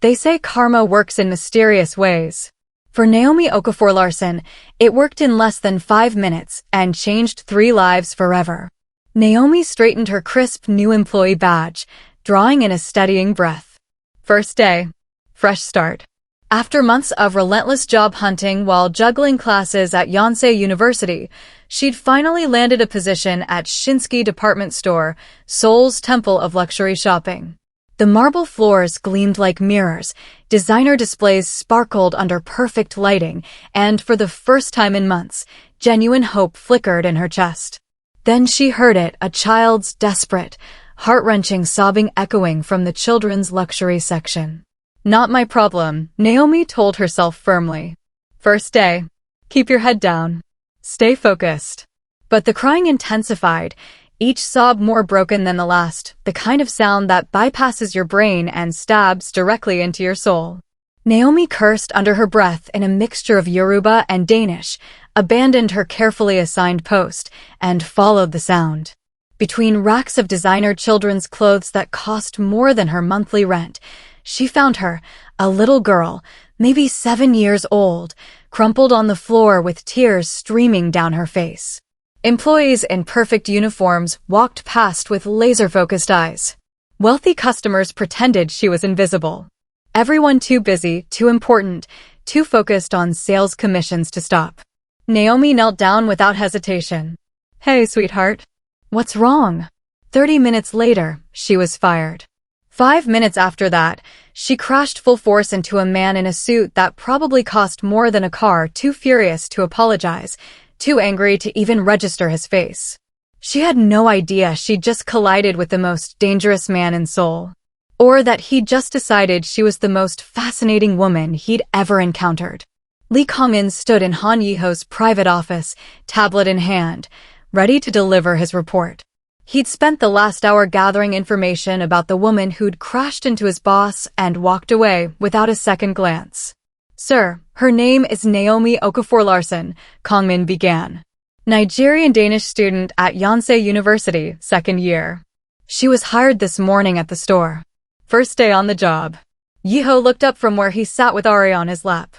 They say karma works in mysterious ways. For Naomi Okafor-Larson, it worked in less than 5 minutes and changed 3 lives forever. Naomi straightened her crisp new employee badge, drawing in a steadying breath. First day. Fresh start. After months of relentless job hunting while juggling classes at Yonsei University, she'd finally landed a position at Shinseki Department Store, Seoul's temple of luxury shopping. The marble floors gleamed like mirrors, designer displays sparkled under perfect lighting, and for the first time in months, genuine hope flickered in her chest. Then she heard it, a child's desperate, heart-wrenching sobbing echoing from the children's luxury section. Not my problem, Naomi told herself firmly. First day. Keep your head down. Stay focused. But the crying intensified, each sob more broken than the last, the kind of sound that bypasses your brain and stabs directly into your soul. Naomi cursed under her breath in a mixture of Yoruba and Danish, abandoned her carefully assigned post, and followed the sound. Between racks of designer children's clothes that cost more than her monthly rent, she found her, a little girl, maybe 7 years old, crumpled on the floor with tears streaming down her face. Employees in perfect uniforms walked past with laser-focused eyes. Wealthy customers pretended she was invisible. Everyone too busy, too important, too focused on sales commissions to stop. Naomi knelt down without hesitation. Hey, sweetheart. What's wrong? 30 minutes later, she was fired. 5 minutes after that, she crashed full force into a man in a suit that probably cost more than a car, too furious to apologize, too angry to even register his face. She had no idea she'd just collided with the most dangerous man in Seoul. Or that he'd just decided she was the most fascinating woman he'd ever encountered. Lee Kong-min stood in Han Yiho's private office, tablet in hand, ready to deliver his report. He'd spent the last hour gathering information about the woman who'd crashed into his boss and walked away without a second glance. Sir, her name is Naomi Okafor-Larson, Kong-min began. Nigerian-Danish student at Yonsei University, 2nd year. She was hired this morning at the store. First day on the job. Yiho looked up from where he sat with Ari on his lap.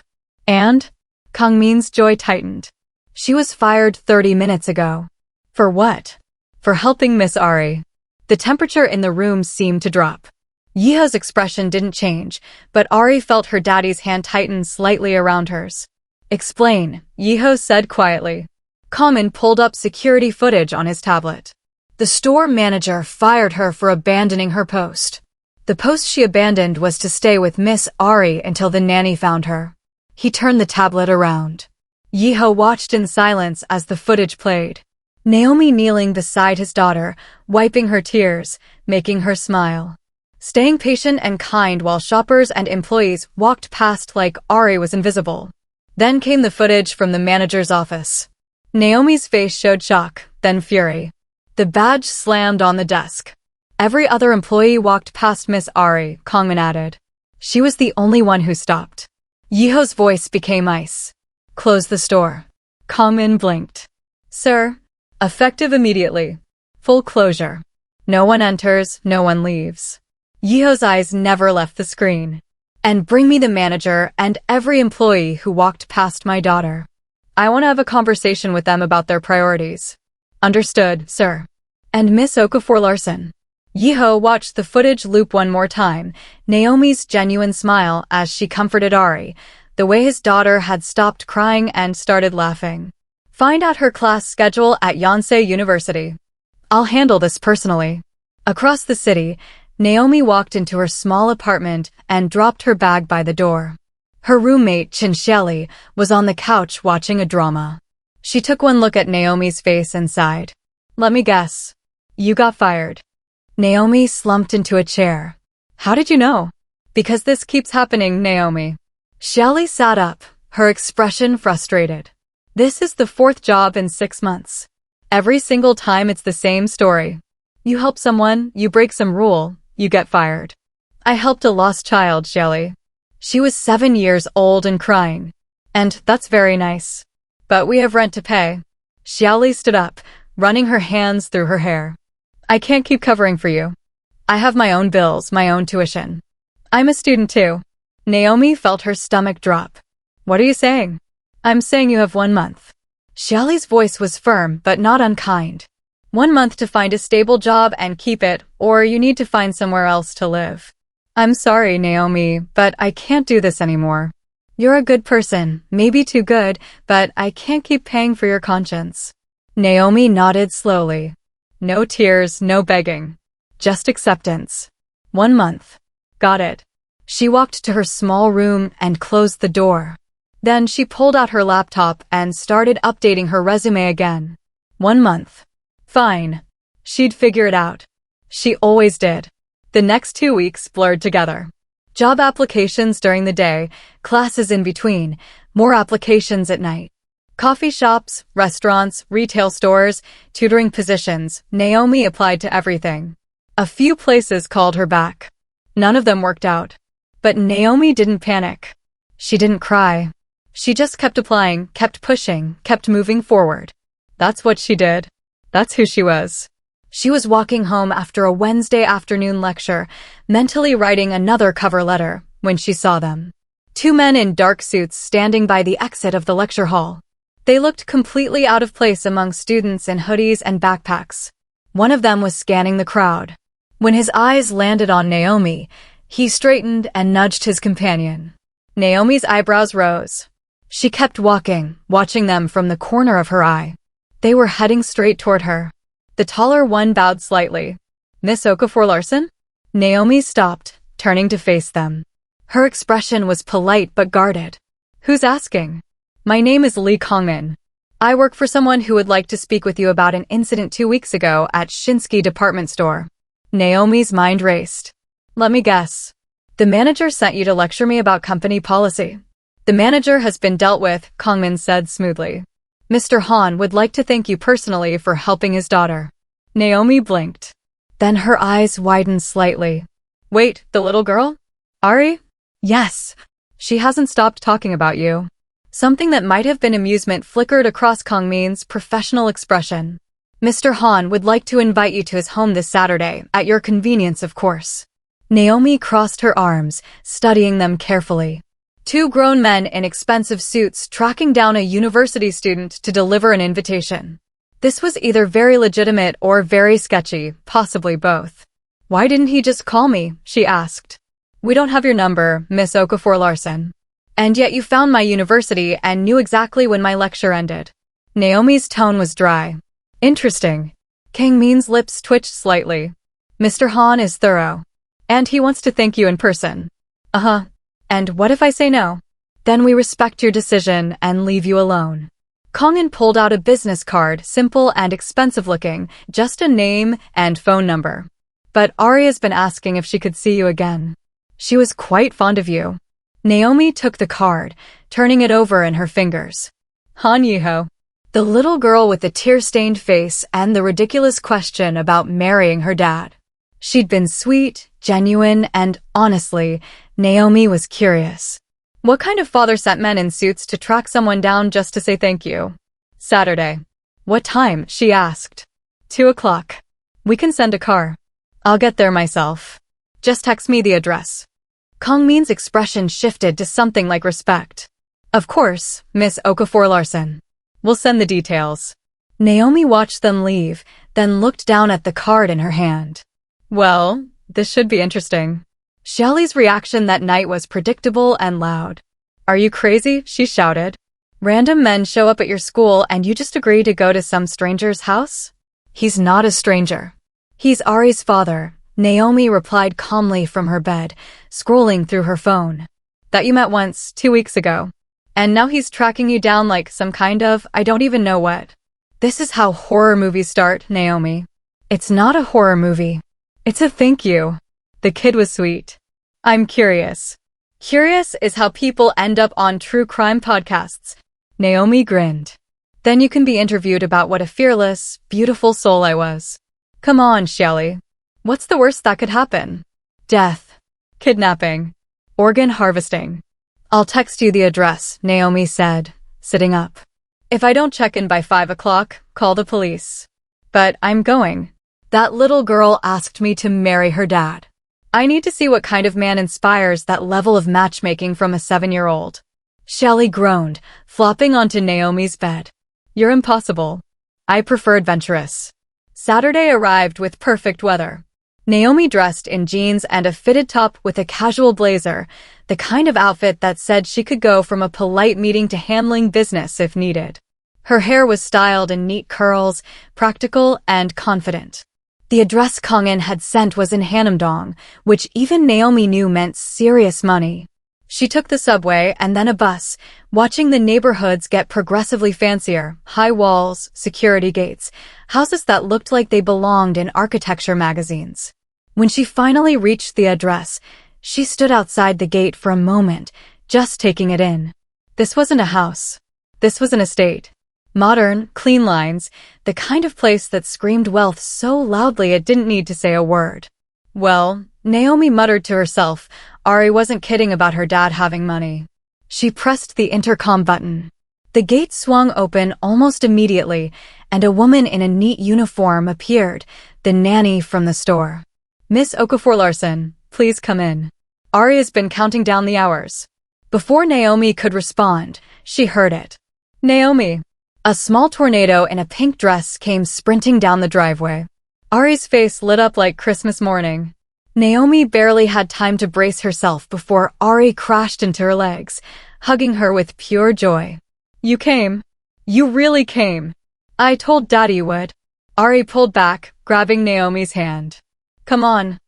And? Kong-min's jaw tightened. She was fired 30 minutes ago. For what? For helping Miss Ari. The temperature in the room seemed to drop. Yiho's expression didn't change, but Ari felt her daddy's hand tighten slightly around hers. Explain, Yiho said quietly. Kong-min pulled up security footage on his tablet. The store manager fired her for abandoning her post. The post she abandoned was to stay with Miss Ari until the nanny found her. He turned the tablet around. Yiho watched in silence as the footage played. Naomi kneeling beside his daughter, wiping her tears, making her smile. Staying patient and kind while shoppers and employees walked past like Ari was invisible. Then came the footage from the manager's office. Naomi's face showed shock, then fury. The badge slammed on the desk. Every other employee walked past Miss Ari, Kong-min added. She was the only one who stopped. Yiho's voice became ice. Close the store. Kong-min blinked. Sir. Effective immediately. Full closure. No one enters, no one leaves. Yiho's eyes never left the screen. And bring me the manager and every employee who walked past my daughter. I want to have a conversation with them about their priorities. Understood, sir. And Miss Okafor-Larson. Yiho watched the footage loop one more time, Naomi's genuine smile as she comforted Ari, the way his daughter had stopped crying and started laughing. Find out her class schedule at Yonsei University. I'll handle this personally. Across the city, Naomi walked into her small apartment and dropped her bag by the door. Her roommate, Chincheli, was on the couch watching a drama. She took one look at Naomi's face and sighed. Let me guess. You got fired. Naomi slumped into a chair. How did you know? Because this keeps happening, Naomi. Shelly sat up, her expression frustrated. This is the 4th job in 6 months. Every single time it's the same story. You help someone, you break some rule, you get fired. I helped a lost child, Shelly. She was 7 years old and crying. And that's very nice. But we have rent to pay. Shelly stood up, running her hands through her hair. I can't keep covering for you. I have my own bills, my own tuition. I'm a student too. Naomi felt her stomach drop. What are you saying? I'm saying you have 1 month. Xiaoli's voice was firm but not unkind. 1 month to find a stable job and keep it, or you need to find somewhere else to live. I'm sorry, Naomi, but I can't do this anymore. You're a good person, maybe too good, but I can't keep paying for your conscience. Naomi nodded slowly. No tears, no begging. Just acceptance. 1 month. Got it. She walked to her small room and closed the door. Then she pulled out her laptop and started updating her resume again. 1 month. Fine. She'd figure it out. She always did. The next 2 weeks blurred together. Job applications during the day, classes in between, more applications at night. Coffee shops, restaurants, retail stores, tutoring positions. Naomi applied to everything. A few places called her back. None of them worked out. But Naomi didn't panic. She didn't cry. She just kept applying, kept pushing, kept moving forward. That's what she did. That's who she was. She was walking home after a Wednesday afternoon lecture, mentally writing another cover letter, when she saw them. 2 men in dark suits standing by the exit of the lecture hall. They looked completely out of place among students in hoodies and backpacks. One of them was scanning the crowd. When his eyes landed on Naomi, he straightened and nudged his companion. Naomi's eyebrows rose. She kept walking, watching them from the corner of her eye. They were heading straight toward her. The taller one bowed slightly. Miss Okafor-Larsen? Naomi stopped, turning to face them. Her expression was polite but guarded. Who's asking? My name is Lee Kongmin. I work for someone who would like to speak with you about an incident 2 weeks ago at Shinsky department store. Naomi's mind raced. Let me guess. The manager sent you to lecture me about company policy. The manager has been dealt with, Kongmin said smoothly. Mr. Han would like to thank you personally for helping his daughter. Naomi blinked. Then her eyes widened slightly. Wait, the little girl? Ari? Yes. She hasn't stopped talking about you. Something that might have been amusement flickered across Kongmin's professional expression. Mr. Han would like to invite you to his home this Saturday, at your convenience, of course. Naomi crossed her arms, studying them carefully. 2 grown men in expensive suits tracking down a university student to deliver an invitation. This was either very legitimate or very sketchy, possibly both. Why didn't he just call me? She asked. We don't have your number, Miss Okafor-Larsen. And yet you found my university and knew exactly when my lecture ended. Naomi's tone was dry. Interesting. Kangmin's lips twitched slightly. Mr. Han is thorough. And he wants to thank you in person. Uh-huh. And what if I say no? Then we respect your decision and leave you alone. Kongmin pulled out a business card, simple and expensive looking, just a name and phone number. But Aria's been asking if she could see you again. She was quite fond of you. Naomi took the card, turning it over in her fingers. Han Yiho. The little girl with the tear-stained face and the ridiculous question about marrying her dad. She'd been sweet, genuine, and honestly, Naomi was curious. What kind of father sent men in suits to track someone down just to say thank you? Saturday. What time? She asked. 2 o'clock. We can send a car. I'll get there myself. Just text me the address. Kongmin's expression shifted to something like respect. Of course, Miss Okafor-Larsen. We'll send the details. Naomi watched them leave, then looked down at the card in her hand. Well, this should be interesting. Xiaoli's reaction that night was predictable and loud. Are you crazy? She shouted. Random men show up at your school and you just agree to go to some stranger's house? He's not a stranger. He's Ari's father, Naomi replied calmly from her bed, scrolling through her phone. That you met once, 2 weeks ago. And now he's tracking you down like some kind of, I don't even know what. This is how horror movies start, Naomi. It's not a horror movie. It's a thank you. The kid was sweet. I'm curious. Curious is how people end up on true crime podcasts. Naomi grinned. Then you can be interviewed about what a fearless, beautiful soul I was. Come on, Xiaoli. What's the worst that could happen? Death. Kidnapping. Organ harvesting. I'll text you the address, Naomi said, sitting up. If I don't check in by 5 o'clock, call the police. But I'm going. That little girl asked me to marry her dad. I need to see what kind of man inspires that level of matchmaking from a 7-year-old. Shelley groaned, flopping onto Naomi's bed. You're impossible. I prefer adventurous. Saturday arrived with perfect weather. Naomi dressed in jeans and a fitted top with a casual blazer, the kind of outfit that said she could go from a polite meeting to handling business if needed. Her hair was styled in neat curls, practical and confident. The address Kongin had sent was in Hanamdong, which even Naomi knew meant serious money. She took the subway and then a bus, watching the neighborhoods get progressively fancier, high walls, security gates, houses that looked like they belonged in architecture magazines. When she finally reached the address, she stood outside the gate for a moment, just taking it in. This wasn't a house. This was an estate. Modern, clean lines, the kind of place that screamed wealth so loudly it didn't need to say a word. Well, Naomi muttered to herself, Ari wasn't kidding about her dad having money. She pressed the intercom button. The gate swung open almost immediately, and a woman in a neat uniform appeared, the nanny from the store. Miss Okafor-Larsen, please come in. Ari has been counting down the hours. Before Naomi could respond, she heard it. Naomi. A small tornado in a pink dress came sprinting down the driveway. Ari's face lit up like Christmas morning. Naomi barely had time to brace herself before Ari crashed into her legs, hugging her with pure joy. You came. You really came. I told Daddy you would. Ari pulled back, grabbing Naomi's hand. Come on.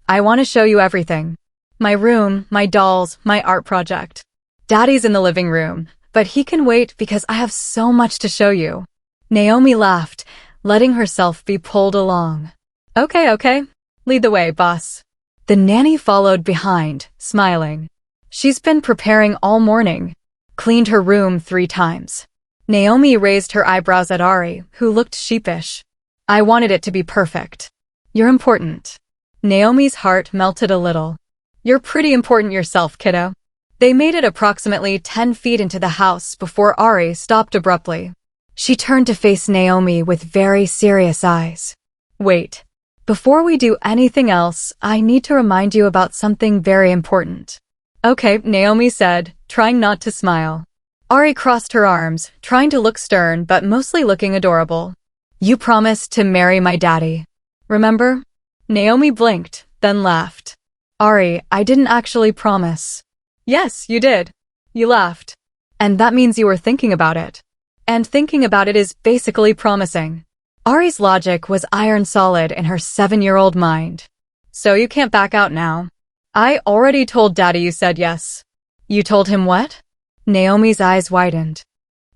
I want to show you everything. My room, my dolls, my art project. Daddy's in the living room, but he can wait because I have so much to show you. Naomi laughed, letting herself be pulled along. Okay. Lead the way, boss. The nanny followed behind, smiling. She's been preparing all morning. Cleaned her room 3 times. Naomi raised her eyebrows at Ari, who looked sheepish. I wanted it to be perfect. You're important. Naomi's heart melted a little. You're pretty important yourself, kiddo. They made it approximately 10 feet into the house before Ari stopped abruptly. She turned to face Naomi with very serious eyes. Wait. Before we do anything else, I need to remind you about something very important. Okay, Naomi said, trying not to smile. Ari crossed her arms, trying to look stern but mostly looking adorable. You promised to marry my daddy. Remember? Naomi blinked, then laughed. Ari, I didn't actually promise. Yes, you did. You laughed. And that means you were thinking about it. And thinking about it is basically promising. Ari's logic was iron solid in her 7-year-old mind. So you can't back out now. I already told Daddy you said yes. You told him what? Naomi's eyes widened.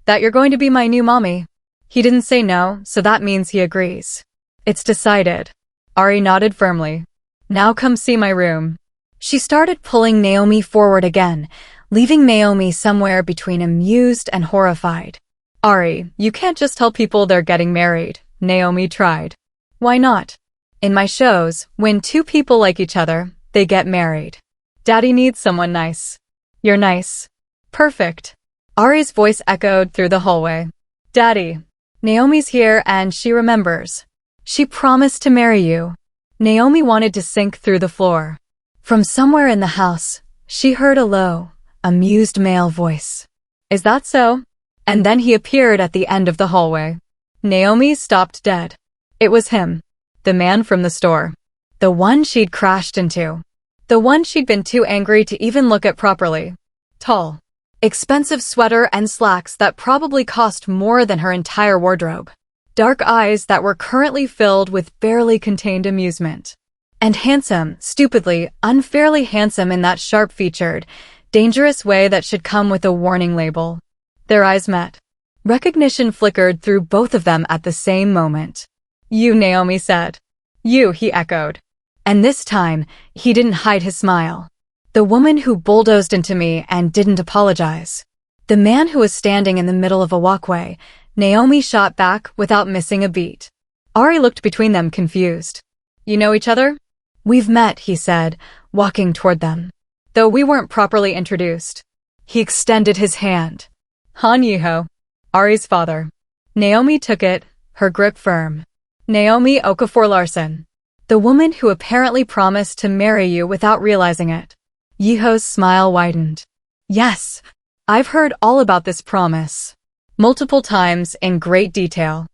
That you're going to be my new mommy. He didn't say no, so that means he agrees. It's decided. Ari nodded firmly. Now come see my room. She started pulling Naomi forward again, leaving Naomi somewhere between amused and horrified. Ari, you can't just tell people they're getting married, Naomi tried. Why not? In my shows, when 2 people like each other, they get married. Daddy needs someone nice. You're nice. Perfect. Ari's voice echoed through the hallway. Daddy. Naomi's here and she remembers. She promised to marry you. Naomi wanted to sink through the floor. From somewhere in the house, she heard a low, amused male voice. Is that so? And then he appeared at the end of the hallway. Naomi stopped dead. It was him. The man from the store. The one she'd crashed into. The one she'd been too angry to even look at properly. Tall. Expensive sweater and slacks that probably cost more than her entire wardrobe. Dark eyes that were currently filled with barely contained amusement. And handsome, stupidly, unfairly handsome in that sharp-featured, dangerous way that should come with a warning label. Their eyes met. Recognition flickered through both of them at the same moment. You, Naomi said. You, he echoed. And this time, he didn't hide his smile. The woman who bulldozed into me and didn't apologize. The man who was standing in the middle of a walkway. Naomi shot back without missing a beat. Ari looked between them confused. You know each other? We've met, he said, walking toward them. Though we weren't properly introduced. He extended his hand. Han Yiho. Ari's father. Naomi took it, her grip firm. Naomi Okafor-Larsen. The woman who apparently promised to marry you without realizing it. Yiho's smile widened. Yes, I've heard all about this promise. Multiple times in great detail.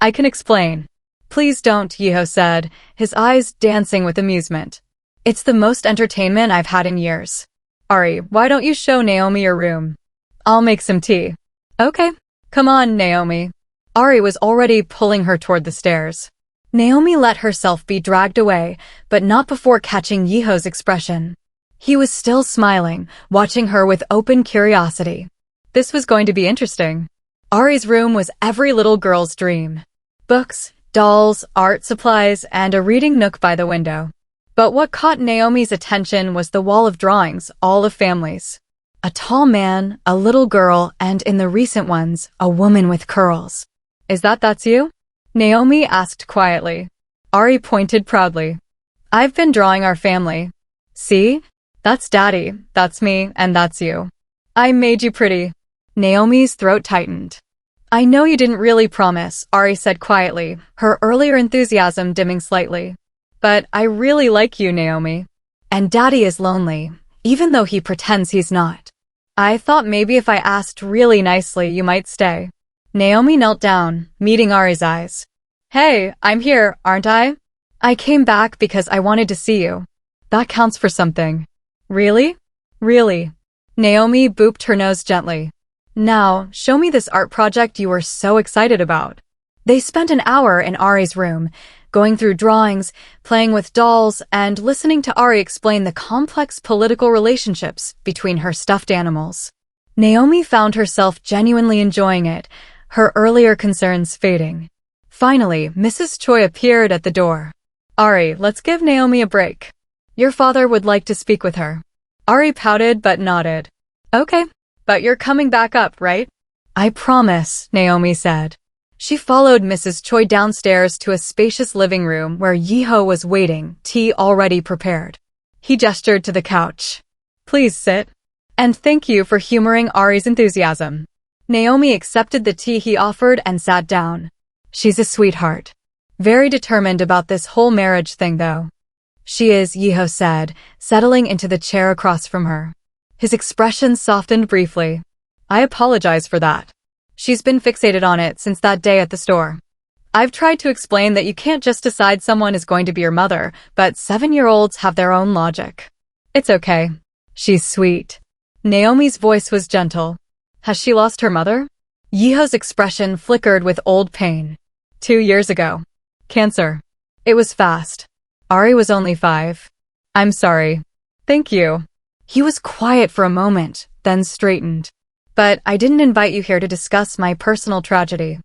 I can explain. Please don't, Yiho said, his eyes dancing with amusement. It's the most entertainment I've had in years. Ari, why don't you show Naomi your room? I'll make some tea. Okay. Come on, Naomi. Ari was already pulling her toward the stairs. Naomi let herself be dragged away, but not before catching Yiho's expression. He was still smiling, watching her with open curiosity. This was going to be interesting. Ari's room was every little girl's dream. Books, dolls, art supplies, and a reading nook by the window. But what caught Naomi's attention was the wall of drawings, all of families. A tall man, a little girl, and in the recent ones, a woman with curls. Is that's you? Naomi asked quietly. Ari pointed proudly. I've been drawing our family. See? That's Daddy, that's me, and that's you. I made you pretty. Naomi's throat tightened. I know you didn't really promise, Ari said quietly, her earlier enthusiasm dimming slightly. But I really like you, Naomi. And Daddy is lonely, even though he pretends he's not. I thought maybe if I asked really nicely, you might stay. Naomi knelt down, meeting Ari's eyes. Hey, I'm here, aren't I? I came back because I wanted to see you. That counts for something. Really? Really? Naomi booped her nose gently. Now, show me this art project you were so excited about. They spent an hour in Ari's room, going through drawings, playing with dolls, and listening to Ari explain the complex political relationships between her stuffed animals. Naomi found herself genuinely enjoying it, her earlier concerns fading. Finally, Mrs. Choi appeared at the door. Ari, let's give Naomi a break. Your father would like to speak with her. Ari pouted but nodded. Okay, but you're coming back up, right? I promise, Naomi said. She followed Mrs. Choi downstairs to a spacious living room where Yiho was waiting, tea already prepared. He gestured to the couch. Please sit. And thank you for humoring Ari's enthusiasm. Naomi accepted the tea he offered and sat down. She's a sweetheart. Very determined about this whole marriage thing, though. She is, Yiho said, settling into the chair across from her. His expression softened briefly. I apologize for that. She's been fixated on it since that day at the store. I've tried to explain that you can't just decide someone is going to be your mother, but 7-year-olds have their own logic. It's okay. She's sweet. Naomi's voice was gentle. Has she lost her mother? Yiho's expression flickered with old pain. 2 years ago. Cancer. It was fast. Ari was only 5. I'm sorry. Thank you. He was quiet for a moment, then straightened. But I didn't invite you here to discuss my personal tragedy.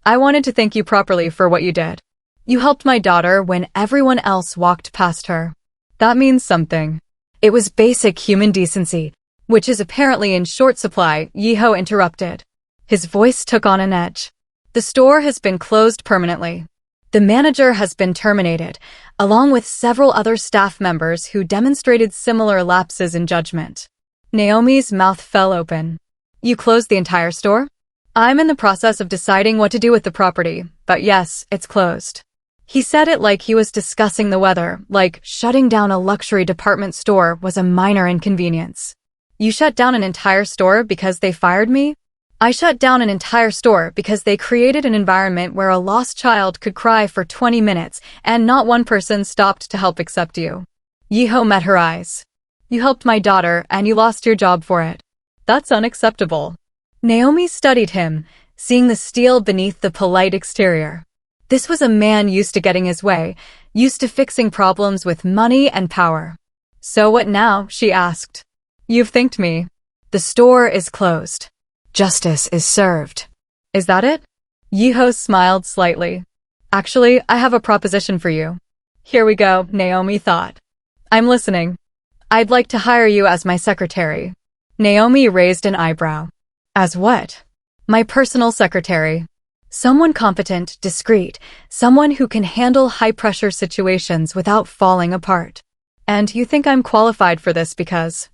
I wanted to thank you properly for what you did. You helped my daughter when everyone else walked past her. That means something. It was basic human decency, which is apparently in short supply, Yiho interrupted. His voice took on an edge. The store has been closed permanently. The manager has been terminated, along with several other staff members who demonstrated similar lapses in judgment. Naomi's mouth fell open. You closed the entire store? I'm in the process of deciding what to do with the property, but yes, it's closed. He said it like he was discussing the weather, like shutting down a luxury department store was a minor inconvenience. You shut down an entire store because they fired me? I shut down an entire store because they created an environment where a lost child could cry for 20 minutes and not one person stopped to help except you. Yiho met her eyes. You helped my daughter and you lost your job for it. That's unacceptable. Naomi studied him, seeing the steel beneath the polite exterior. This was a man used to getting his way, used to fixing problems with money and power. So what now? She asked. You've thanked me. The store is closed. Justice is served. Is that it? Yiho smiled slightly. Actually, I have a proposition for you. Here we go, Naomi thought. I'm listening. I'd like to hire you as my secretary. Naomi raised an eyebrow. As what? My personal secretary. Someone competent, discreet, someone who can handle high-pressure situations without falling apart. And you think I'm qualified for this because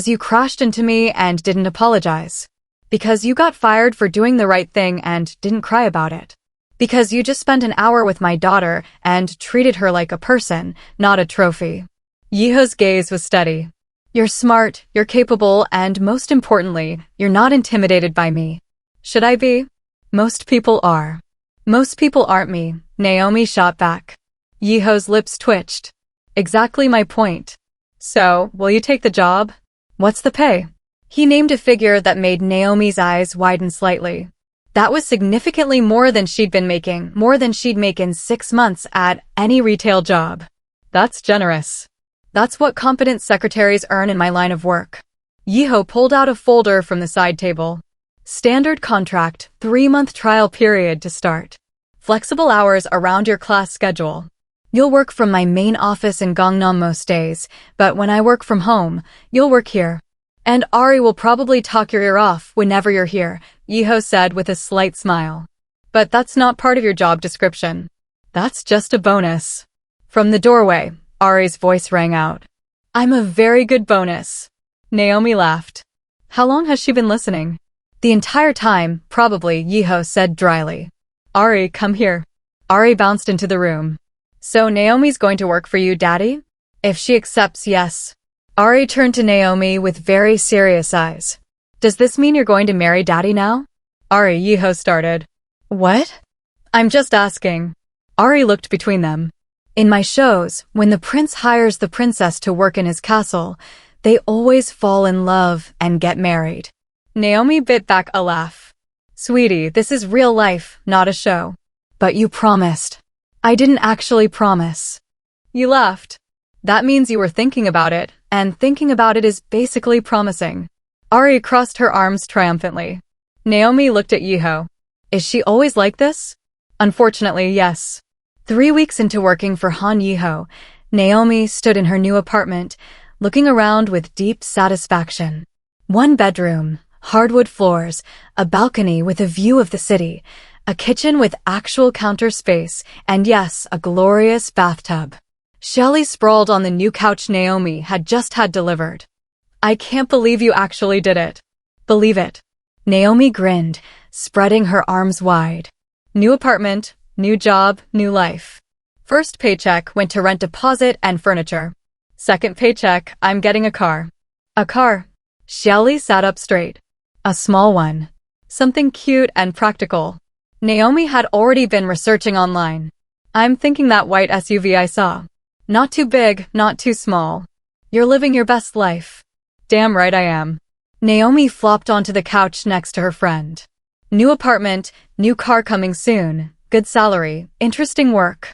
you crashed into me and didn't apologize. Because you got fired for doing the right thing and didn't cry about it. Because you just spent an hour with my daughter and treated her like a person, not a trophy. Yiho's gaze was steady. You're smart, you're capable, and most importantly, you're not intimidated by me. Should I be? Most people are. Most people aren't me, Naomi shot back. Yiho's lips twitched. Exactly my point. So, will you take the job? What's the pay? He named a figure that made Naomi's eyes widen slightly. That was significantly more than she'd been making, more than she'd make in 6 months at any retail job. That's generous. That's what competent secretaries earn in my line of work. Yiho pulled out a folder from the side table. Standard contract, 3-month trial period to start. Flexible hours around your class schedule. You'll work from my main office in Gangnam most days, but when I work from home, you'll work here. And Ari will probably talk your ear off whenever you're here, Yiho said with a slight smile. But that's not part of your job description. That's just a bonus. From the doorway, Ari's voice rang out. I'm a very good bonus. Naomi laughed. How long has she been listening? The entire time, probably, Yiho said dryly. Ari, come here. Ari bounced into the room. So Naomi's going to work for you, Daddy? If she accepts, yes. Ari turned to Naomi with very serious eyes. Does this mean you're going to marry Daddy now? Ari, Yiho started. What? I'm just asking. Ari looked between them. In my shows, when the prince hires the princess to work in his castle, they always fall in love and get married. Naomi bit back a laugh. Sweetie, this is real life, not a show. But you promised. I didn't actually promise. You laughed. That means you were thinking about it, and thinking about it is basically promising. Ari crossed her arms triumphantly. Naomi looked at Yiho. Is she always like this? Unfortunately, yes. 3 weeks into working for Han Yiho, Naomi stood in her new apartment, looking around with deep satisfaction. 1 bedroom, hardwood floors, a balcony with a view of the city, a kitchen with actual counter space, and yes, a glorious bathtub. Shelley sprawled on the new couch Naomi had just had delivered. I can't believe you actually did it. Believe it. Naomi grinned, spreading her arms wide. New apartment, new job, new life. First paycheck went to rent deposit and furniture. Second paycheck, I'm getting a car. A car. Shelley sat up straight. A small one. Something cute and practical. Naomi had already been researching online. I'm thinking that white SUV I saw. Not too big, not too small. You're living your best life. Damn right I am. Naomi flopped onto the couch next to her friend. New apartment, new car coming soon, good salary, interesting work.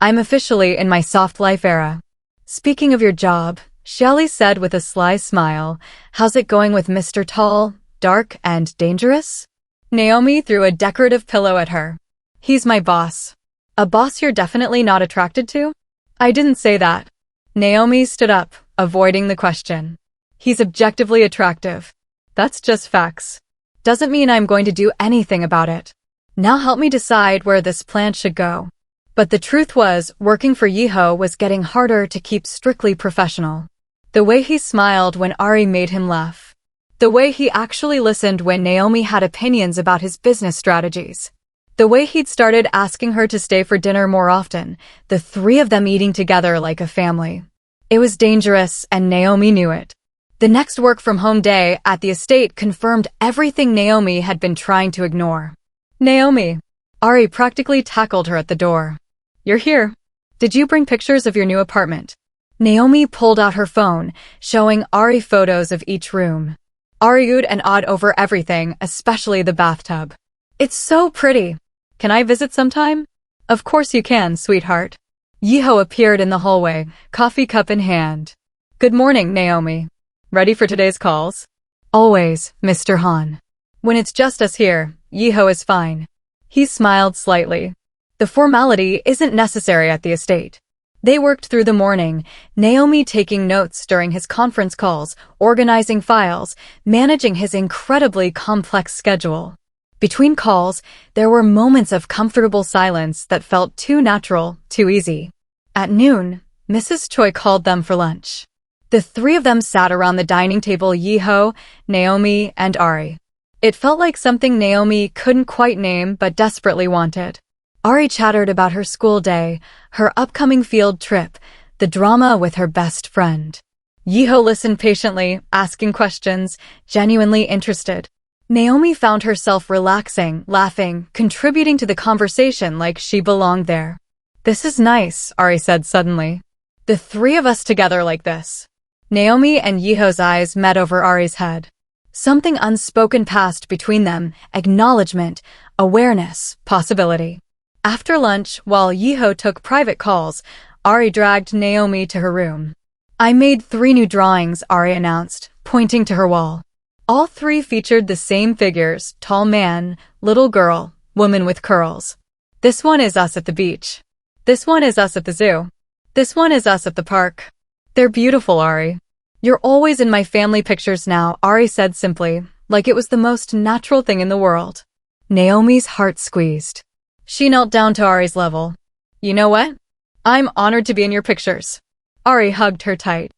I'm officially in my soft life era. Speaking of your job, Shelley said with a sly smile, how's it going with Mr. Tall, dark, and dangerous? Naomi threw a decorative pillow at her. He's my boss. A boss you're definitely not attracted to? I didn't say that. Naomi stood up, avoiding the question. He's objectively attractive. That's just facts. Doesn't mean I'm going to do anything about it. Now help me decide where this plan should go. But the truth was, working for Yiho was getting harder to keep strictly professional. The way he smiled when Ari made him laugh. The way he actually listened when Naomi had opinions about his business strategies. The way he'd started asking her to stay for dinner more often, the 3 of them eating together like a family. It was dangerous, and Naomi knew it. The next work-from-home day at the estate confirmed everything Naomi had been trying to ignore. Naomi. Ari practically tackled her at the door. You're here. Did you bring pictures of your new apartment? Naomi pulled out her phone, showing Ari photos of each room. Ari oohed and awed over everything, especially the bathtub. It's so pretty. Can I visit sometime? Of course you can, sweetheart. Yiho appeared in the hallway, coffee cup in hand. Good morning, Naomi. Ready for today's calls? Always, Mr. Han. When it's just us here, Yiho is fine. He smiled slightly. The formality isn't necessary at the estate. They worked through the morning, Naomi taking notes during his conference calls, organizing files, managing his incredibly complex schedule. Between calls, there were moments of comfortable silence that felt too natural, too easy. At noon, Mrs. Choi called them for lunch. The 3 of them sat around the dining table, Yiho, Naomi, and Ari. It felt like something Naomi couldn't quite name but desperately wanted. Ari chattered about her school day, her upcoming field trip, the drama with her best friend. Yiho listened patiently, asking questions, genuinely interested. Naomi found herself relaxing, laughing, contributing to the conversation like she belonged there. "This is nice," Ari said suddenly. "The three of us together like this." Naomi and Yiho's eyes met over Ari's head. Something unspoken passed between them, acknowledgement, awareness, possibility. After lunch, while Yiho took private calls, Ari dragged Naomi to her room. "I made 3 new drawings," Ari announced, pointing to her wall. All 3 featured the same figures: tall man, little girl, woman with curls. "This one is us at the beach. This one is us at the zoo. This one is us at the park. They're beautiful, Ari. You're always in my family pictures now," Ari said simply, like it was the most natural thing in the world. Naomi's heart squeezed. She knelt down to Ari's level. "You know what? I'm honored to be in your pictures." Ari hugged her tight.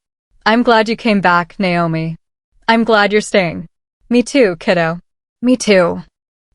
"I'm glad you came back, Naomi. I'm glad you're staying." "Me too, kiddo." "Me too."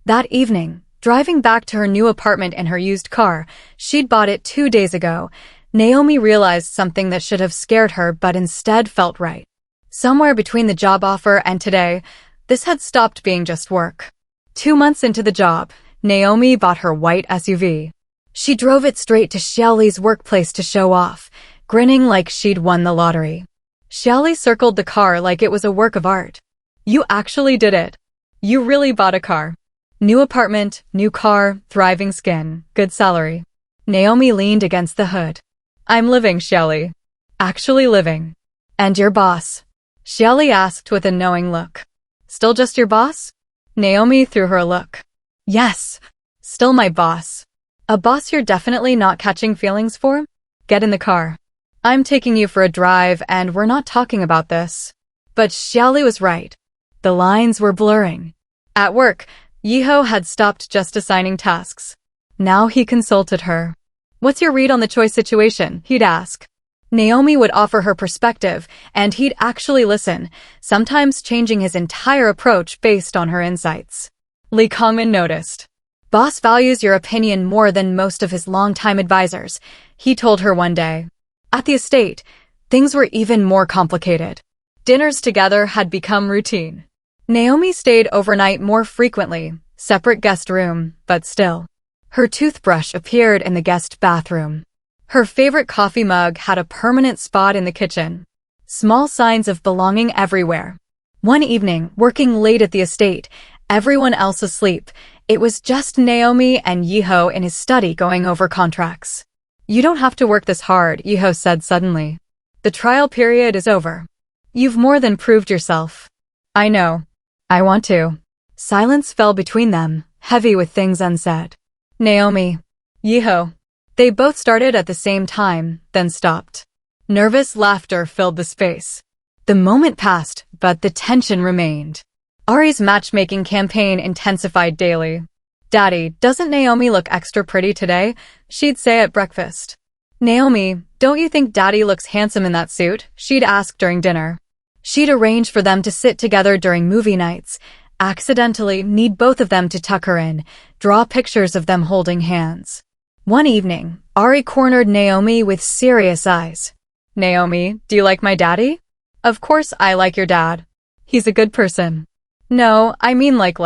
That evening, driving back to her new apartment in her used car, she'd bought it 2 days ago, Naomi realized something that should have scared her but instead felt right. Somewhere between the job offer and today, this had stopped being just work. 2 months into the job, Naomi bought her white SUV. She drove it straight to Xiaoli's workplace to show off, grinning like she'd won the lottery. Xiaoli circled the car like it was a work of art. "You actually did it. You really bought a car. New apartment, new car, thriving skin, good salary." Naomi leaned against the hood. "I'm living, Xiaoli. Actually living." "And your boss?" Xiaoli asked with a knowing look. "Still just your boss?" Naomi threw her a look. "Yes, still my boss." "A boss you're definitely not catching feelings for?" "Get in the car. I'm taking you for a drive and we're not talking about this." But Xiaoli was right. The lines were blurring. At work, Yiho had stopped just assigning tasks. Now he consulted her. "What's your read on the choice situation?" he'd ask. Naomi would offer her perspective, and he'd actually listen, sometimes changing his entire approach based on her insights. Lee Kongman noticed. "Boss values your opinion more than most of his longtime advisors," he told her one day. At the estate, things were even more complicated. Dinners together had become routine. Naomi stayed overnight more frequently, separate guest room, but still. Her toothbrush appeared in the guest bathroom. Her favorite coffee mug had a permanent spot in the kitchen. Small signs of belonging everywhere. One evening, working late at the estate, everyone else asleep, it was just Naomi and Yiho in his study going over contracts. "You don't have to work this hard," Yiho said suddenly. "The trial period is over. You've more than proved yourself." "I know. I want to." Silence fell between them, heavy with things unsaid. Naomi. Yiho. They both started at the same time, then stopped. Nervous laughter filled the space. The moment passed, but the tension remained. Ari's matchmaking campaign intensified daily. "Daddy, doesn't Naomi look extra pretty today?" she'd say at breakfast. "Naomi, don't you think Daddy looks handsome in that suit?" she'd ask during dinner. She'd arrange for them to sit together during movie nights, accidentally need both of them to tuck her in, draw pictures of them holding hands. One evening, Ari cornered Naomi with serious eyes. "Naomi, do you like my daddy?" "Of course I like your dad. He's a good person." "No, I mean like.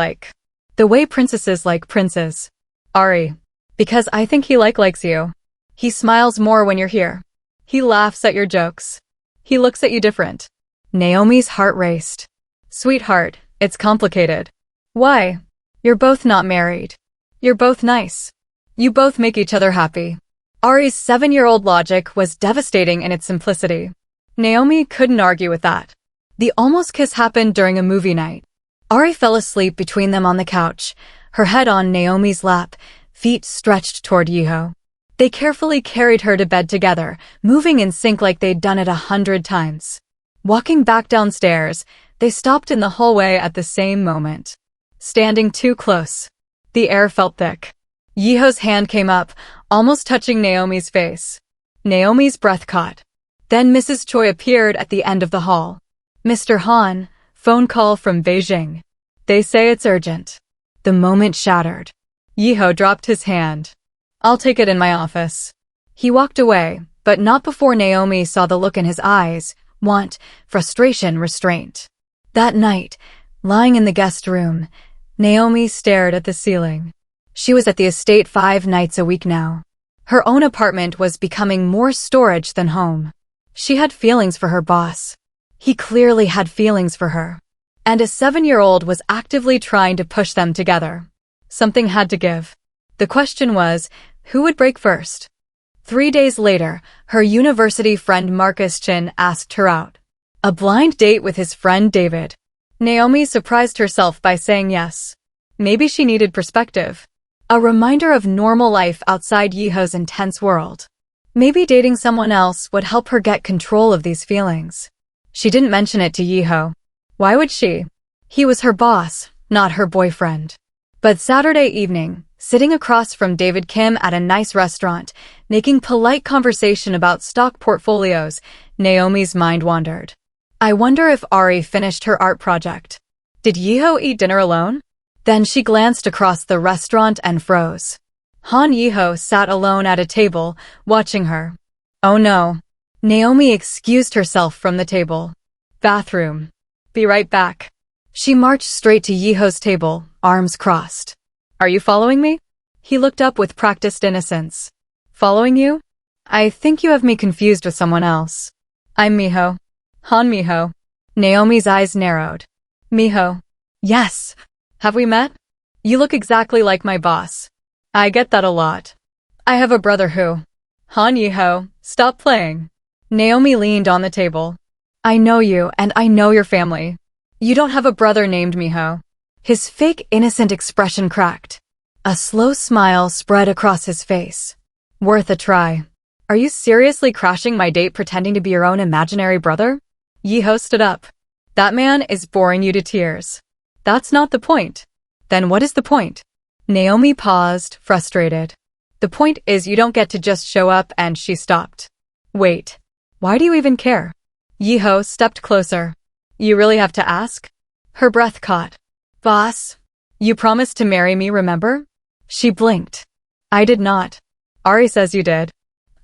The way princesses like princes." "Ari. Because I think he likes you. He smiles more when you're here. He laughs at your jokes. He looks at you different." Naomi's heart raced. "Sweetheart, it's complicated." "Why?" "You're both not married. You're both nice. You both make each other happy." Ari's 7-year-old logic was devastating in its simplicity. Naomi couldn't argue with that. The almost kiss happened during a movie night. Ari fell asleep between them on the couch, her head on Naomi's lap, feet stretched toward Yiho. They carefully carried her to bed together, moving in sync like they'd done it 100 times. Walking back downstairs, they stopped in the hallway at the same moment. Standing too close. The air felt thick. Yiho's hand came up, almost touching Naomi's face. Naomi's breath caught. Then Mrs. Choi appeared at the end of the hall. "Mr. Han, phone call from Beijing. They say it's urgent." The moment shattered. Yiho dropped his hand. I'll take it in my office. He walked away, but not before Naomi saw the look in his eyes: want, frustration, restraint. That night, lying in the guest room, Naomi stared at the ceiling. She was at the estate 5 nights a week now. Her own apartment was becoming more storage than home. She had feelings for her boss. He clearly had feelings for her. And a 7-year-old was actively trying to push them together. Something had to give. The question was, who would break first? 3 days later, her university friend Marcus Chin asked her out. A blind date with his friend David. Naomi surprised herself by saying yes. Maybe she needed perspective. A reminder of normal life outside Yiho's intense world. Maybe dating someone else would help her get control of these feelings. She didn't mention it to Yiho. Why would she? He was her boss, not her boyfriend. But Saturday evening, sitting across from David Kim at a nice restaurant, making polite conversation about stock portfolios, Naomi's mind wandered. I wonder if Ari finished her art project. Did Yiho eat dinner alone? Then she glanced across the restaurant and froze. Han Yiho sat alone at a table, watching her. Oh no. Naomi excused herself from the table. Bathroom. Be right back. She marched straight to Yiho's table, arms crossed. Are you following me? He looked up with practiced innocence. Following you? I think you have me confused with someone else. I'm Miho. Han Miho. Naomi's eyes narrowed. Miho. Yes. Have we met? You look exactly like my boss. I get that a lot. I have a brother who. Han Yiho, stop playing. Naomi leaned on the table. I know you and I know your family. You don't have a brother named Miho. His fake innocent expression cracked. A slow smile spread across his face. Worth a try. Are you seriously crashing my date pretending to be your own imaginary brother? Yiho stood up. That man is boring you to tears. That's not the point. Then what is the point? Naomi paused, frustrated. The point is you don't get to just show up, and she stopped. Wait. Why do you even care? Yiho stepped closer. You really have to ask? Her breath caught. Boss, you promised to marry me, remember? She blinked. I did not. Ari says you did.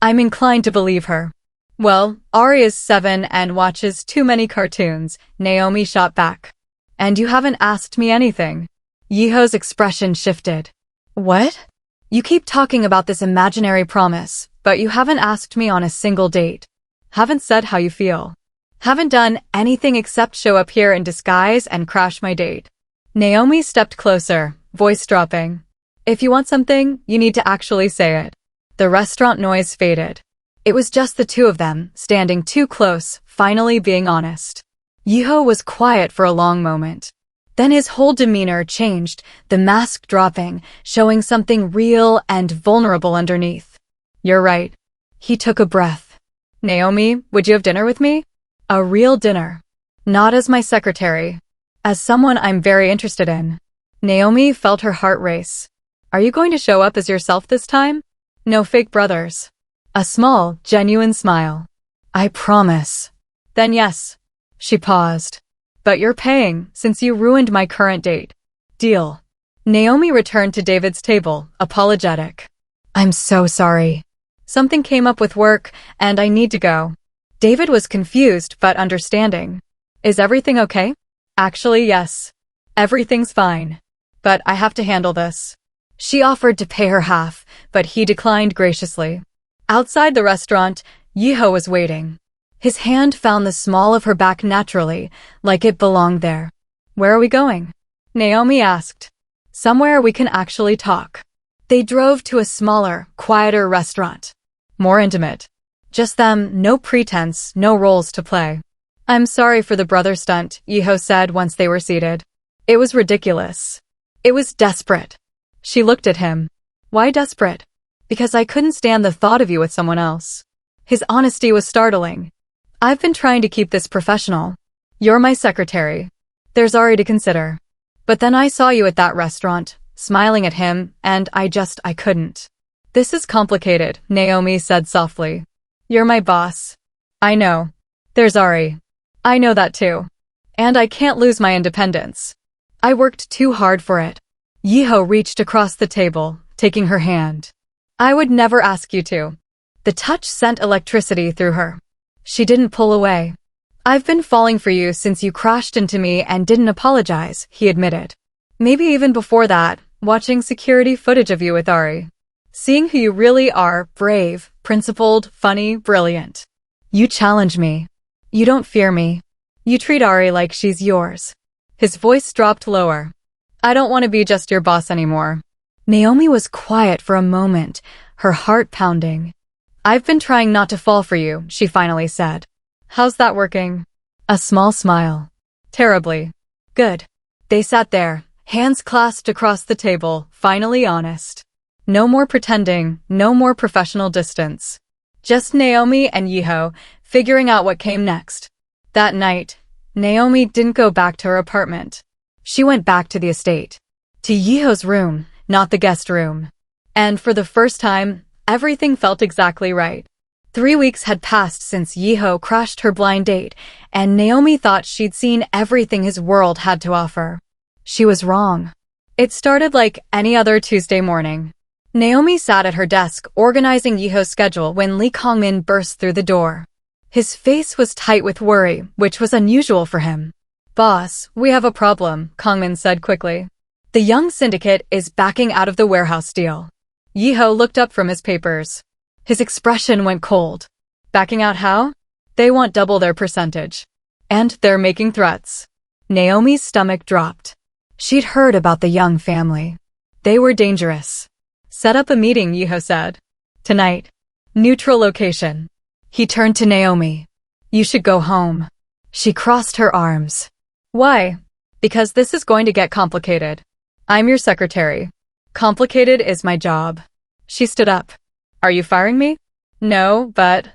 I'm inclined to believe her. Well, Ari is 7 and watches too many cartoons, Naomi shot back. And you haven't asked me anything. Yiho's expression shifted. What? You keep talking about this imaginary promise, but you haven't asked me on a single date. Haven't said how you feel. Haven't done anything except show up here in disguise and crash my date. Naomi stepped closer, voice dropping. If you want something, you need to actually say it. The restaurant noise faded. It was just the two of them, standing too close, finally being honest. Yiho was quiet for a long moment. Then his whole demeanor changed, the mask dropping, showing something real and vulnerable underneath. You're right. He took a breath. Naomi, would you have dinner with me? A real dinner. Not as my secretary. As someone I'm very interested in. Naomi felt her heart race. Are you going to show up as yourself this time? No fake brothers. A small, genuine smile. I promise. Then yes. She paused. But you're paying, since you ruined my current date. Deal. Naomi returned to David's table, apologetic. I'm so sorry. Something came up with work, and I need to go. David was confused but understanding. Is everything okay? Actually, yes. Everything's fine. But I have to handle this. She offered to pay her half, but he declined graciously. Outside the restaurant, Yiho was waiting. His hand found the small of her back naturally, like it belonged there. Where are we going? Naomi asked. Somewhere we can actually talk. They drove to a smaller, quieter restaurant. More intimate. Just them, no pretense, no roles to play. I'm sorry for the brother stunt, Yiho said once they were seated. It was ridiculous. It was desperate. She looked at him. Why desperate? Because I couldn't stand the thought of you with someone else. His honesty was startling. I've been trying to keep this professional. You're my secretary. There's Ari to consider. But then I saw you at that restaurant, smiling at him, and I couldn't. This is complicated, Naomi said softly. You're my boss. I know. There's Ari. I know that too. And I can't lose my independence. I worked too hard for it. Yiho reached across the table, taking her hand. I would never ask you to. The touch sent electricity through her. She didn't pull away. I've been falling for you since you crashed into me and didn't apologize, he admitted. Maybe even before that, watching security footage of you with Ari. Seeing who you really are, brave, principled, funny, brilliant. You challenge me. You don't fear me. You treat Ari like she's yours. His voice dropped lower. I don't want to be just your boss anymore. Naomi was quiet for a moment, her heart pounding. I've been trying not to fall for you, she finally said. How's that working? A small smile. Terribly. Good. They sat there, hands clasped across the table, finally honest. No more pretending, no more professional distance. Just Naomi and Yiho, figuring out what came next. That night, Naomi didn't go back to her apartment. She went back to the estate. To Yiho's room, not the guest room. And for the first time, everything felt exactly right. 3 weeks had passed since Yiho crashed her blind date, and Naomi thought she'd seen everything his world had to offer. She was wrong. It started like any other Tuesday morning. Naomi sat at her desk organizing Yiho's schedule when Lee Kongmin burst through the door. His face was tight with worry, which was unusual for him. Boss, we have a problem, Kongmin said quickly. The young syndicate is backing out of the warehouse deal. Yiho looked up from his papers. His expression went cold. Backing out how? They want double their percentage. And they're making threats. Naomi's stomach dropped. She'd heard about the young family. They were dangerous. Set up a meeting, Yiho said. Tonight. Neutral location. He turned to Naomi. You should go home. She crossed her arms. Why? Because this is going to get complicated. I'm your secretary. Complicated is my job. She stood up. Are you firing me? No, but...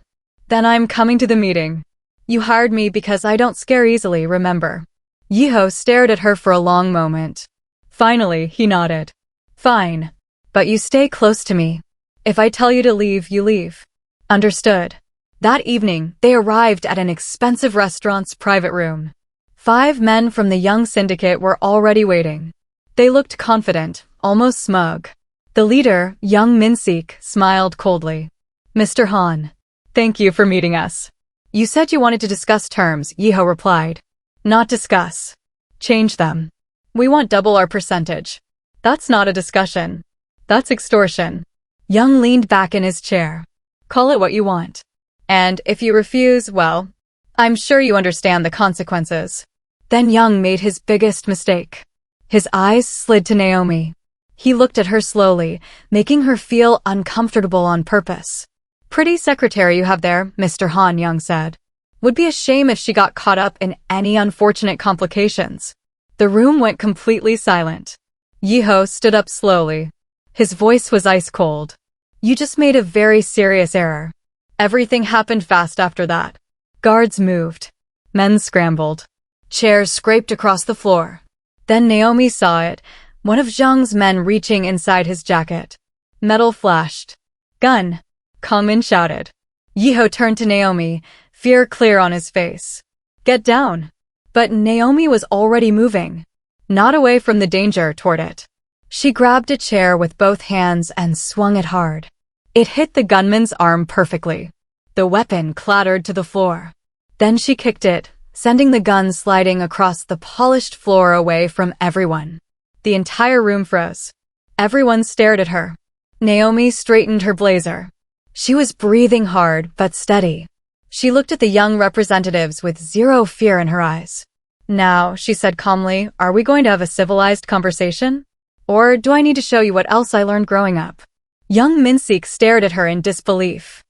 Then I'm coming to the meeting. You hired me because I don't scare easily, remember? Yiho stared at her for a long moment. Finally, he nodded. Fine. But you stay close to me. If I tell you to leave, you leave. Understood. That evening, they arrived at an expensive restaurant's private room. 5 men from the young syndicate were already waiting. They looked confident, almost smug. The leader, young Min-sik, smiled coldly. Mr. Han. Thank you for meeting us. You said you wanted to discuss terms, Yiho replied. Not discuss. Change them. We want double our percentage. That's not a discussion. That's extortion. Young leaned back in his chair. Call it what you want. And if you refuse, well, I'm sure you understand the consequences. Then Young made his biggest mistake. His eyes slid to Naomi. He looked at her slowly, making her feel uncomfortable on purpose. Pretty secretary you have there, Mr. Han, Young said. Would be a shame if she got caught up in any unfortunate complications. The room went completely silent. Yiho stood up slowly. His voice was ice cold. You just made a very serious error. Everything happened fast after that. Guards moved. Men scrambled. Chairs scraped across the floor. Then Naomi saw it, one of Zhang's men reaching inside his jacket. Metal flashed. Gun! Kongmin shouted. Yiho turned to Naomi, fear clear on his face. Get down! But Naomi was already moving. Not away from the danger, toward it. She grabbed a chair with both hands and swung it hard. It hit the gunman's arm perfectly. The weapon clattered to the floor. Then she kicked it, sending the gun sliding across the polished floor away from everyone. The entire room froze. Everyone stared at her. Naomi straightened her blazer. She was breathing hard but steady. She looked at the young representatives with zero fear in her eyes. Now, she said calmly, are we going to have a civilized conversation? Or do I need to show you what else I learned growing up? Young Min-sik stared at her in disbelief.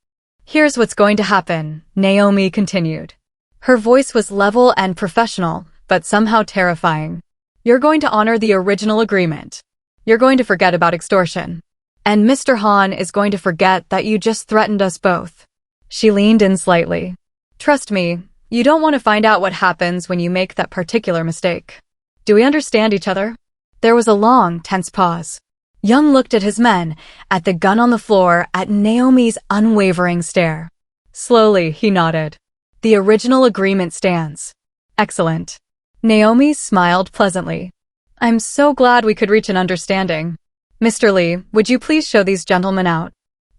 Here's what's going to happen, Naomi continued. Her voice was level and professional, but somehow terrifying. You're going to honor the original agreement. You're going to forget about extortion. And Mr. Han is going to forget that you just threatened us both. She leaned in slightly. Trust me, you don't want to find out what happens when you make that particular mistake. Do we understand each other? There was a long, tense pause. Young looked at his men, at the gun on the floor, at Naomi's unwavering stare. Slowly, he nodded. The original agreement stands. Excellent. Naomi smiled pleasantly. I'm so glad we could reach an understanding. Mr. Lee, would you please show these gentlemen out?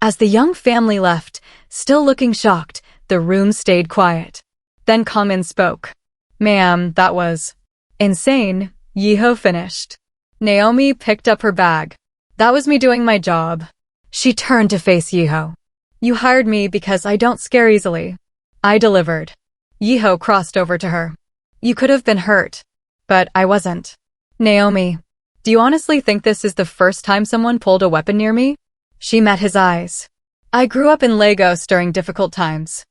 As the young family left, still looking shocked, the room stayed quiet. Then Kamin spoke. Ma'am, that was insane, Yiho finished. Naomi picked up her bag. That was me doing my job. She turned to face Yiho. You hired me because I don't scare easily. I delivered. Yiho crossed over to her. You could have been hurt. But I wasn't. Naomi, do you honestly think this is the first time someone pulled a weapon near me? She met his eyes. I grew up in Lagos during difficult times.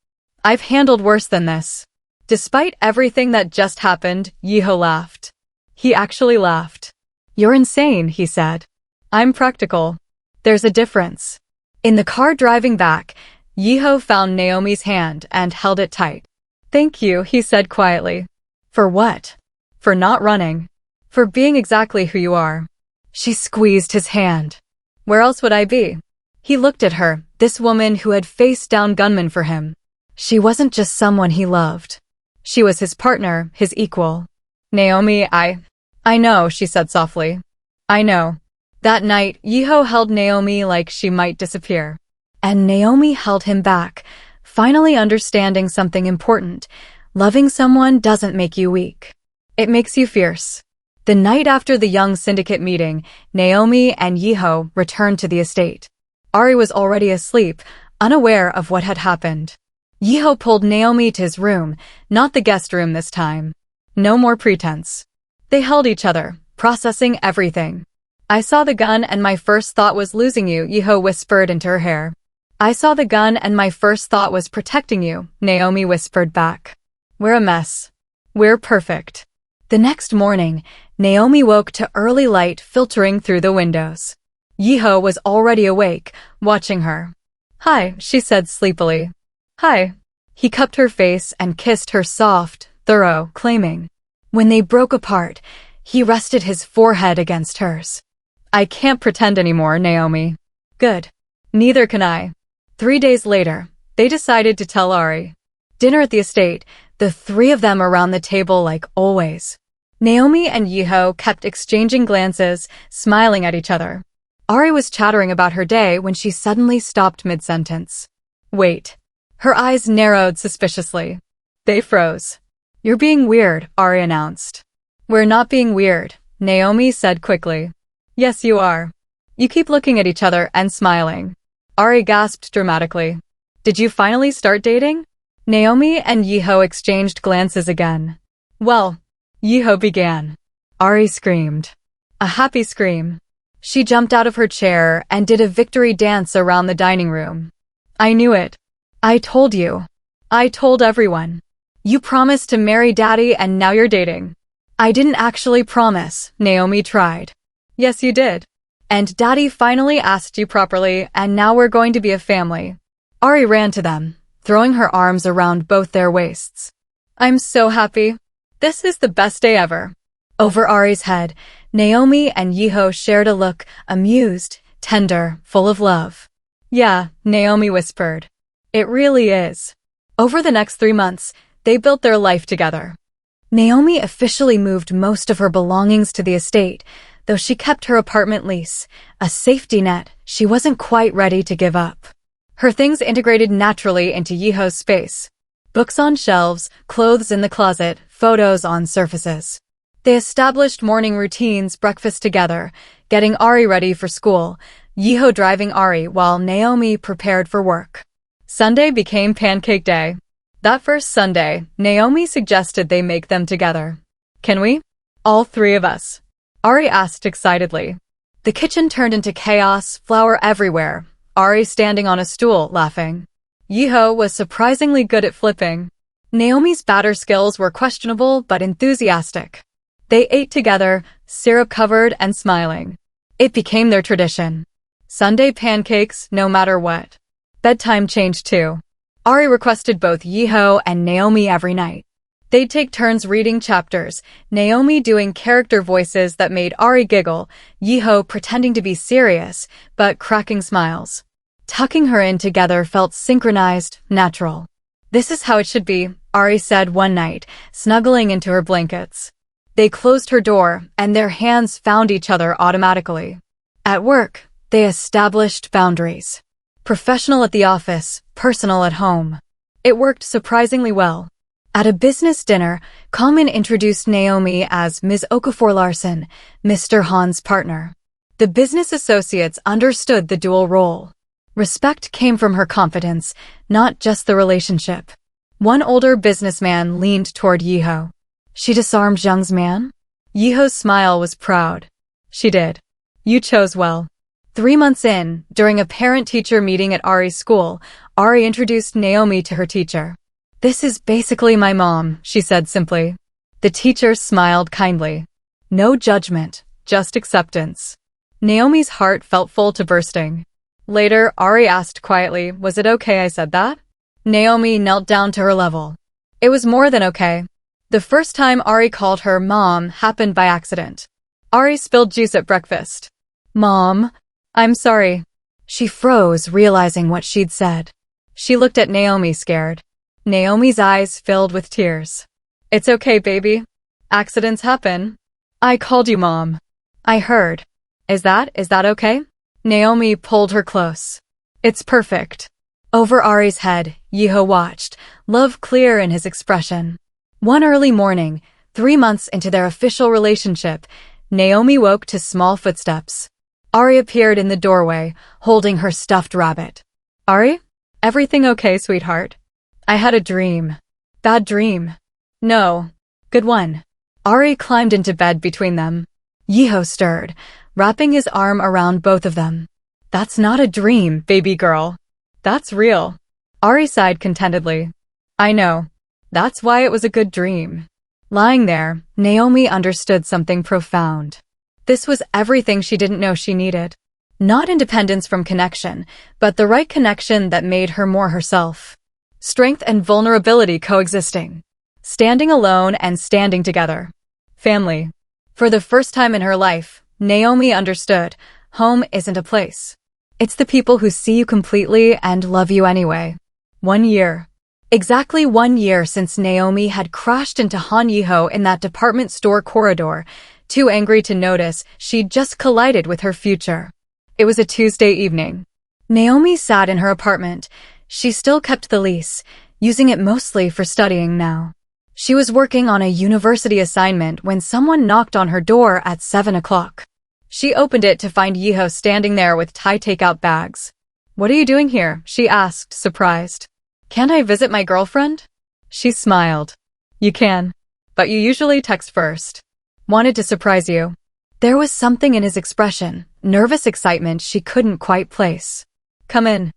I've handled worse than this. Despite everything that just happened, Yiho laughed. He actually laughed. You're insane, he said. I'm practical. There's a difference. In the car driving back, Yiho found Naomi's hand and held it tight. Thank you, he said quietly. For what? For not running. For being exactly who you are. She squeezed his hand. Where else would I be? He looked at her, this woman who had faced down gunmen for him. She wasn't just someone he loved. She was his partner, his equal. Naomi, I know, she said softly. I know. That night, Yiho held Naomi like she might disappear. And Naomi held him back, finally understanding something important. Loving someone doesn't make you weak. It makes you fierce. The night after the young syndicate meeting, Naomi and Yiho returned to the estate. Ari was already asleep, unaware of what had happened. Yiho pulled Naomi to his room, not the guest room this time. No more pretense. They held each other, processing everything. I saw the gun and my first thought was losing you, Yiho whispered into her hair. I saw the gun and my first thought was protecting you, Naomi whispered back. We're a mess. We're perfect. The next morning, Naomi woke to early light filtering through the windows. Yiho was already awake, watching her. Hi, she said sleepily. Hi. He cupped her face and kissed her soft, thorough, claiming. When they broke apart, he rested his forehead against hers. I can't pretend anymore, Naomi. Good. Neither can I. 3 days later, they decided to tell Ari. Dinner at the estate, the three of them around the table like always. Naomi and Yiho kept exchanging glances, smiling at each other. Ari was chattering about her day when she suddenly stopped mid-sentence. Wait. Her eyes narrowed suspiciously. They froze. You're being weird, Ari announced. We're not being weird, Naomi said quickly. Yes, you are. You keep looking at each other and smiling. Ari gasped dramatically. Did you finally start dating? Naomi and Yiho exchanged glances again. Well, Yiho began. Ari screamed. A happy scream. She jumped out of her chair and did a victory dance around the dining room. I knew it. I told you. I told everyone. You promised to marry Daddy and now you're dating. I didn't actually promise, Naomi tried. Yes, you did. And Daddy finally asked you properly and now we're going to be a family. Ari ran to them, throwing her arms around both their waists. I'm so happy. This is the best day ever. Over Ari's head, Naomi and Yiho shared a look, amused, tender, full of love. Yeah, Naomi whispered. It really is. Over the next 3 months, they built their life together. Naomi officially moved most of her belongings to the estate, though she kept her apartment lease, a safety net she wasn't quite ready to give up. Her things integrated naturally into Yiho's space. Books on shelves, clothes in the closet, photos on surfaces. They established morning routines, breakfast together, getting Ari ready for school, Yiho driving Ari while Naomi prepared for work. Sunday became pancake day. That first Sunday, Naomi suggested they make them together. Can we? All three of us. Ari asked excitedly. The kitchen turned into chaos, flour everywhere, Ari standing on a stool, laughing. Yiho was surprisingly good at flipping. Naomi's batter skills were questionable but enthusiastic. They ate together, syrup-covered and smiling. It became their tradition. Sunday pancakes, no matter what. Bedtime changed too. Ari requested both Yiho and Naomi every night. They'd take turns reading chapters, Naomi doing character voices that made Ari giggle, Yiho pretending to be serious, but cracking smiles. Tucking her in together felt synchronized, natural. This is how it should be, Ari said one night, snuggling into her blankets. They closed her door, and their hands found each other automatically. At work, they established boundaries. Professional at the office, personal at home. It worked surprisingly well. At a business dinner, Kalman introduced Naomi as Ms. Okafor-Larsen, Mr. Han's partner. The business associates understood the dual role. Respect came from her confidence, not just the relationship. One older businessman leaned toward Yiho. She disarmed Young's man? Yiho's smile was proud. She did. You chose well. 3 months in, during a parent-teacher meeting at Ari's school, Ari introduced Naomi to her teacher. This is basically my mom, she said simply. The teacher smiled kindly. No judgment, just acceptance. Naomi's heart felt full to bursting. Later, Ari asked quietly, was it okay I said that? Naomi knelt down to her level. It was more than okay. The first time Ari called her Mom happened by accident. Ari spilled juice at breakfast. Mom, I'm sorry. She froze, realizing what she'd said. She looked at Naomi, scared. Naomi's eyes filled with tears. It's okay, baby. Accidents happen. I called you Mom. I heard. Is that okay? Naomi pulled her close. It's perfect. Over Ari's head, Yiho watched, love clear in his expression. One early morning, 3 months into their official relationship, Naomi woke to small footsteps. Ari appeared in the doorway, holding her stuffed rabbit. Ari? Everything okay, sweetheart? I had a dream. Bad dream. No. Good one. Ari climbed into bed between them. Yiho stirred, wrapping his arm around both of them. That's not a dream, baby girl. That's real. Ari sighed contentedly. I know. That's why it was a good dream. Lying there, Naomi understood something profound. This was everything she didn't know she needed. Not independence from connection, but the right connection that made her more herself. Strength and vulnerability coexisting. Standing alone and standing together. Family. For the first time in her life, Naomi understood, home isn't a place. It's the people who see you completely and love you anyway. 1 year. Exactly 1 year since Naomi had crashed into Han Yiho in that department store corridor, too angry to notice she'd just collided with her future. It was a Tuesday evening. Naomi sat in her apartment. She still kept the lease, using it mostly for studying now. She was working on a university assignment when someone knocked on her door at 7 o'clock. She opened it to find Yiho standing there with Thai takeout bags. What are you doing here? She asked, surprised. Can't I visit my girlfriend? She smiled. You can. But you usually text first. Wanted to surprise you. There was something in his expression, nervous excitement she couldn't quite place. Come in.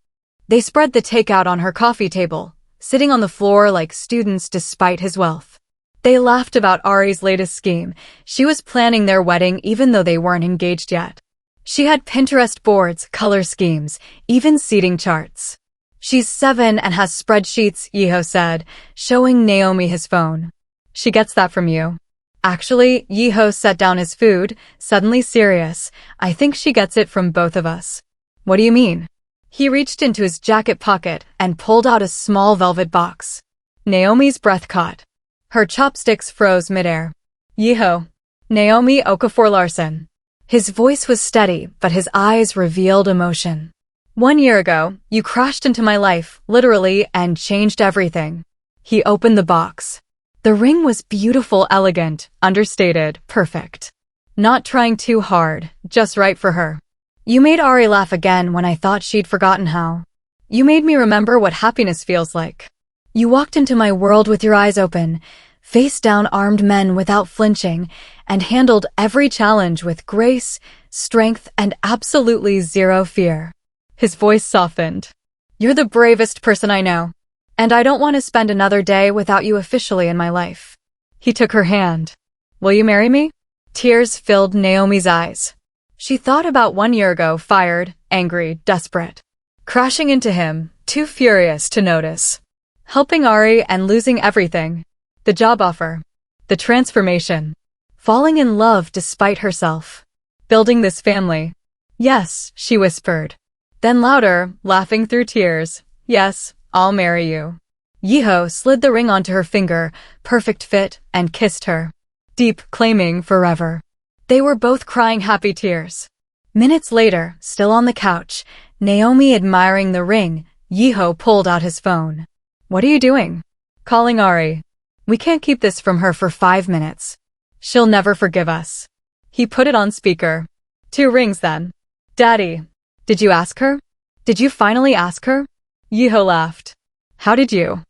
They spread the takeout on her coffee table, sitting on the floor like students despite his wealth. They laughed about Ari's latest scheme. She was planning their wedding even though they weren't engaged yet. She had Pinterest boards, color schemes, even seating charts. She's 7 and has spreadsheets, Yiho said, showing Naomi his phone. She gets that from you. Actually, Yiho set down his food, suddenly serious. I think she gets it from both of us. What do you mean? He reached into his jacket pocket and pulled out a small velvet box. Naomi's breath caught. Her chopsticks froze midair. Yiho. Naomi Okafor-Larsen. His voice was steady, but his eyes revealed emotion. 1 year ago, you crashed into my life, literally, and changed everything. He opened the box. The ring was beautiful, elegant, understated, perfect. Not trying too hard, just right for her. You made Ari laugh again when I thought she'd forgotten how. You made me remember what happiness feels like. You walked into my world with your eyes open, faced down armed men without flinching, and handled every challenge with grace, strength, and absolutely zero fear. His voice softened. You're the bravest person I know, and I don't want to spend another day without you officially in my life. He took her hand. Will you marry me? Tears filled Naomi's eyes. She thought about 1 year ago, fired, angry, desperate. Crashing into him, too furious to notice. Helping Ari and losing everything. The job offer. The transformation. Falling in love despite herself. Building this family. Yes, she whispered. Then louder, laughing through tears. Yes, I'll marry you. Yiho slid the ring onto her finger, perfect fit, and kissed her. Deep, claiming forever. They were both crying happy tears. Minutes later, still on the couch, Naomi admiring the ring, Yiho pulled out his phone. What are you doing? Calling Ari. We can't keep this from her for 5 minutes. She'll never forgive us. He put it on speaker. 2 rings then. Daddy. Did you ask her? Did you finally ask her? Yiho laughed. How did you?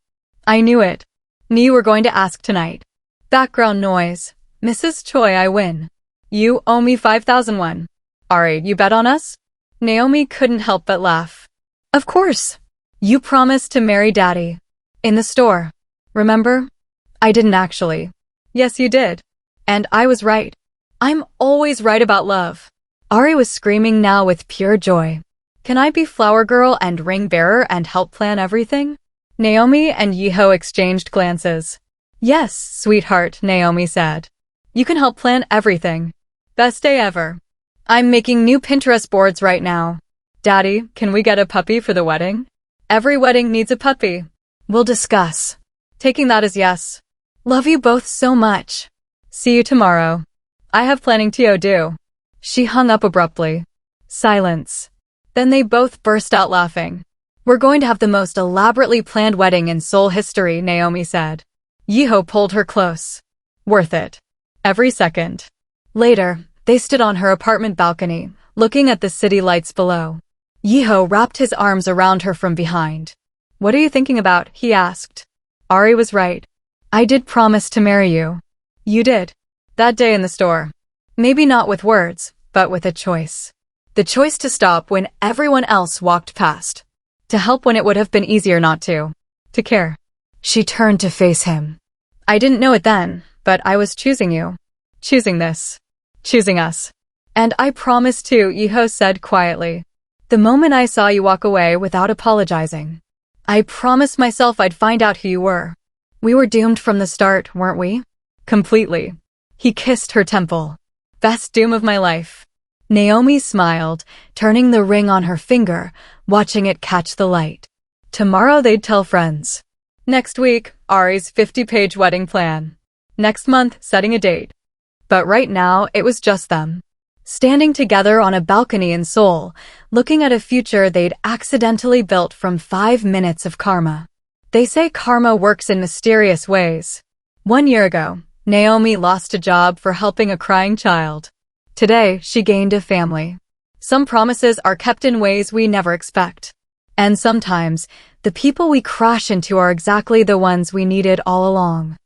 I knew it. Knew you were going to ask tonight. Background noise. Mrs. Choi, I win. You owe me 5,001. Ari, you bet on us? Naomi couldn't help but laugh. Of course. You promised to marry Daddy. In the store. Remember? I didn't actually. Yes, you did. And I was right. I'm always right about love. Ari was screaming now with pure joy. Can I be flower girl and ring bearer and help plan everything? Naomi and Yiho exchanged glances. Yes, sweetheart, Naomi said. You can help plan everything. Best day ever. I'm making new Pinterest boards right now. Daddy, can we get a puppy for the wedding? Every wedding needs a puppy. We'll discuss. Taking that as yes. Love you both so much. See you tomorrow. I have planning to do. She hung up abruptly. Silence. Then they both burst out laughing. We're going to have the most elaborately planned wedding in Seoul history, Naomi said. Yiho pulled her close. Worth it. Every second. Later, they stood on her apartment balcony, looking at the city lights below. Yiho wrapped his arms around her from behind. What are you thinking about? He asked. Ari was right. I did promise to marry you. You did. That day in the store. Maybe not with words, but with a choice. The choice to stop when everyone else walked past. To help when it would have been easier not to. To care. She turned to face him. I didn't know it then, but I was choosing you. Choosing this. Choosing us. And I promised to, Yiho said quietly. The moment I saw you walk away without apologizing. I promised myself I'd find out who you were. We were doomed from the start, weren't we? Completely. He kissed her temple. Best doom of my life. Naomi smiled, turning the ring on her finger, watching it catch the light. Tomorrow they'd tell friends. Next week, Ari's 50-page wedding plan. Next month, setting a date. But right now, it was just them. Standing together on a balcony in Seoul, looking at a future they'd accidentally built from 5 minutes of karma. They say karma works in mysterious ways. 1 year ago, Naomi lost a job for helping a crying child. Today, she gained a family. Some promises are kept in ways we never expect. And sometimes, the people we crash into are exactly the ones we needed all along.